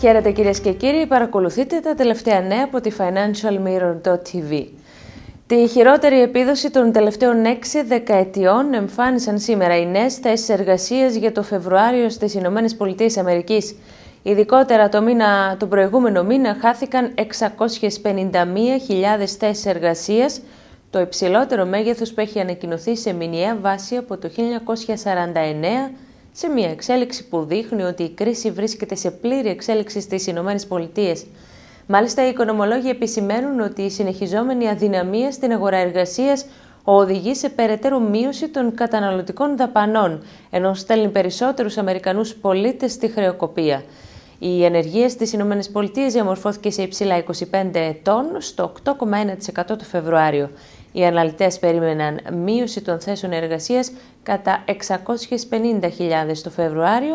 Χαίρετε κυρίες και κύριοι, παρακολουθείτε τα τελευταία νέα από τη financialmirror.tv. Τη χειρότερη επίδοση των τελευταίων 6 δεκαετιών εμφάνισαν σήμερα οι νέες θέσεις εργασίας για το Φεβρουάριο στις ΗΠΑ. Ειδικότερα τον προηγούμενο μήνα χάθηκαν 651.000 θέσεις εργασίας, το υψηλότερο μέγεθος που έχει ανακοινωθεί σε μηνιαία βάση από το 1949, σε μια εξέλιξη που δείχνει ότι η κρίση βρίσκεται σε πλήρη εξέλιξη στις ΗΠΑ. Μάλιστα, οι οικονομολόγοι επισημαίνουν ότι η συνεχιζόμενη αδυναμία στην αγορά εργασίας οδηγεί σε περαιτέρω μείωση των καταναλωτικών δαπανών, ενώ στέλνει περισσότερους Αμερικανούς πολίτες στη χρεοκοπία. Η ανεργία στις ΗΠΑ διαμορφώθηκε σε υψηλά 25 ετών, στο 8,1% το Φεβρουάριο. Οι αναλυτές περίμεναν μείωση των θέσεων εργασίας κατά 650.000 το Φεβρουάριο,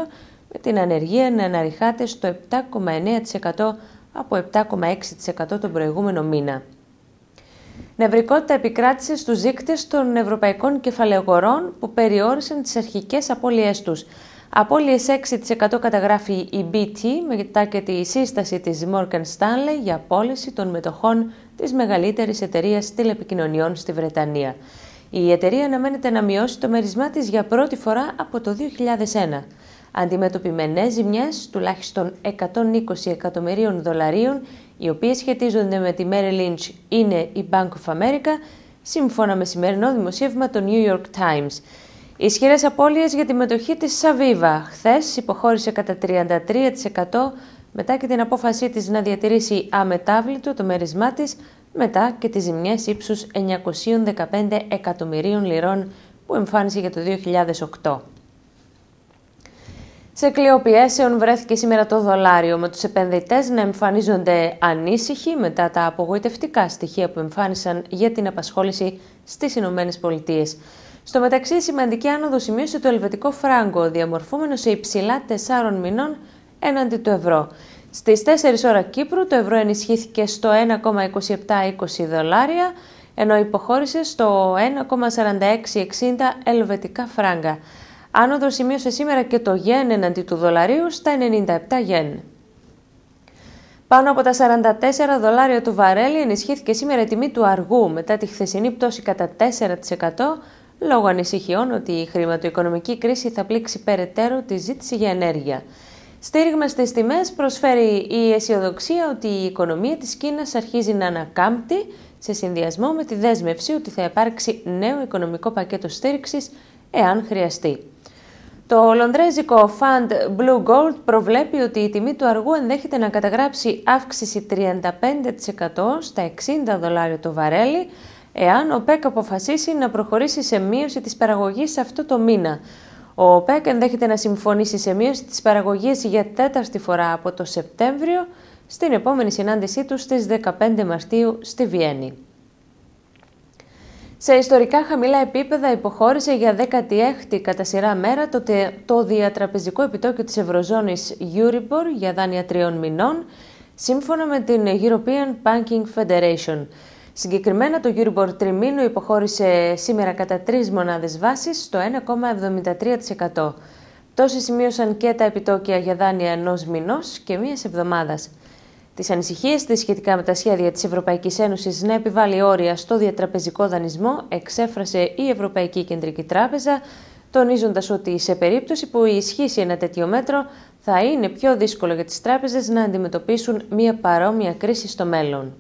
με την ανεργία να αναρριχάται στο 7,9% από 7,6% τον προηγούμενο μήνα. Νευρικότητα επικράτησε στους δείκτες των ευρωπαϊκών κεφαλαιογορών που περιόρισαν τις αρχικές απώλειές τους. Απώλειες 6% καταγράφει η BT μετά και τη σύσταση της Morgan Stanley για πώληση των μετοχών της μεγαλύτερης εταιρείας τηλεπικοινωνιών στη Βρετανία. Η εταιρεία αναμένεται να μειώσει το μέρισμά της για πρώτη φορά από το 2001. Αντιμέτωποι με νέες ζημιές τουλάχιστον 120 εκατομμυρίων δολαρίων, οι οποίες σχετίζονται με τη Merrill Lynch, είναι η Bank of America, σύμφωνα με σημερινό δημοσίευμα το New York Times. Ισχυρές απώλειες για τη μετοχή της Aviva. Χθες υποχώρησε κατά 33% μετά και την απόφασή της να διατηρήσει αμετάβλητο το μέρισμά της, μετά και τις ζημιές ύψους 915 εκατομμυρίων λιρών που εμφάνισε για το 2008. Σε κλειό πιέσεων βρέθηκε σήμερα το δολάριο, με τους επενδυτές να εμφανίζονται ανήσυχοι μετά τα απογοητευτικά στοιχεία που εμφάνισαν για την απασχόληση στις ΗΠΑ. Στο μεταξύ, σημαντική άνοδο σημείωσε το ελβετικό φράγκο, διαμορφούμενο σε υψηλά 4 μηνών έναντι του ευρώ. Στις 4 ώρα Κύπρου το ευρώ ενισχύθηκε στο 1,2720 δολάρια, ενώ υποχώρησε στο 1,4660 ελβετικά φράγκα. Άνοδο σημείωσε σήμερα και το γεν εναντί του δολαρίου στα 97 γεν. Πάνω από τα 44 δολάρια του βαρέλι ενισχύθηκε σήμερα η τιμή του αργού μετά τη χθεσινή πτώση κατά 4%, λόγω ανησυχιών ότι η χρηματοοικονομική κρίση θα πλήξει περαιτέρω τη ζήτηση για ενέργεια. Στήριγμα στις τιμές προσφέρει η αισιοδοξία ότι η οικονομία της Κίνας αρχίζει να ανακάμπτει, σε συνδυασμό με τη δέσμευση ότι θα υπάρξει νέο οικονομικό πακέτο στήριξης εάν χρειαστεί. Το λονδρέζικο Fund Blue Gold προβλέπει ότι η τιμή του αργού ενδέχεται να καταγράψει αύξηση 35% στα 60 δολάρια το βαρέλι, εάν ο ΟΠΕΚ αποφασίσει να προχωρήσει σε μείωση της παραγωγής αυτό το μήνα. Ο ΟΠΕΚ ενδέχεται να συμφωνήσει σε μείωση της παραγωγής για 4η φορά από το Σεπτέμβριο, στην επόμενη συνάντησή του στις 15 Μαρτίου στη Βιέννη. Σε ιστορικά χαμηλά επίπεδα υποχώρησε για 16η κατά σειρά μέρα το διατραπεζικό επιτόκιο της Ευρωζώνης Euribor για δάνεια 3 μηνών, σύμφωνα με την European Banking Federation. Συγκεκριμένα, το Euribor τριμήνο υποχώρησε σήμερα κατά 3 μονάδες βάσης στο 1,73%. Τόσοι σημείωσαν και τα επιτόκια για δάνεια 1 μηνός και 1 εβδομάδας. Τις ανησυχίες της σχετικά με τα σχέδια της Ευρωπαϊκής Ένωσης να επιβάλλει όρια στο διατραπεζικό δανεισμό εξέφρασε η Ευρωπαϊκή Κεντρική Τράπεζα, τονίζοντας ότι σε περίπτωση που ισχύσει ένα τέτοιο μέτρο θα είναι πιο δύσκολο για τις τράπεζες να αντιμετωπίσουν μια παρόμοια κρίση στο μέλλον.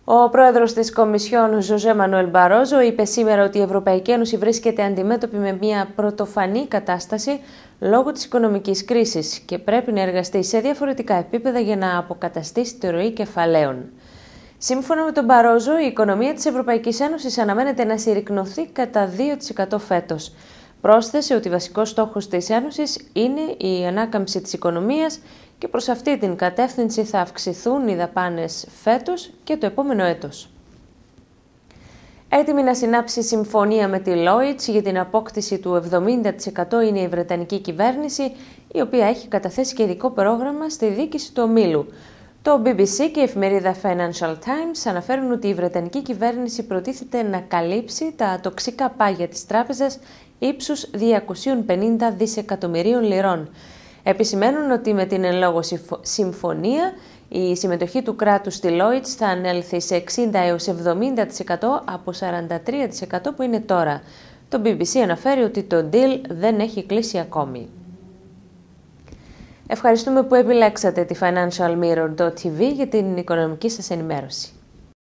Ο πρόεδρος της Κομισιόν, Ζωζέ Μανουέλ Μπαρόζο, είπε σήμερα ότι η Ευρωπαϊκή Ένωση βρίσκεται αντιμέτωπη με μια πρωτοφανή κατάσταση λόγω της οικονομικής κρίσης και πρέπει να εργαστεί σε διαφορετικά επίπεδα για να αποκαταστήσει τη ροή κεφαλαίων. Σύμφωνα με τον Μπαρόζο, η οικονομία της Ευρωπαϊκής Ένωσης αναμένεται να συρρικνωθεί κατά 2% φέτος. Πρόσθεσε ότι βασικός στόχος της Ένωσης είναι η ανάκαμψη της οικονομίας και προς αυτή την κατεύθυνση θα αυξηθούν οι δαπάνες φέτος και το επόμενο έτος. Έτοιμη να συνάψει συμφωνία με τη Lloyds για την απόκτηση του 70% είναι η Βρετανική κυβέρνηση, η οποία έχει καταθέσει και ειδικό πρόγραμμα στη διοίκηση του ομίλου. Το BBC και η εφημερίδα Financial Times αναφέρουν ότι η Βρετανική κυβέρνηση προτίθεται να καλύψει τα τοξικά πάγια της τράπεζας ύψους 250 δισεκατομμυρίων λιρών. Επισημαίνουν ότι με την εν λόγω συμφωνία η συμμετοχή του κράτους στη Lloyds θα ανέλθει σε 60 έως 70% από 43% που είναι τώρα. Το BBC αναφέρει ότι το deal δεν έχει κλείσει ακόμη. Ευχαριστούμε που επιλέξατε τη financialmirror.tv για την οικονομική σας ενημέρωση.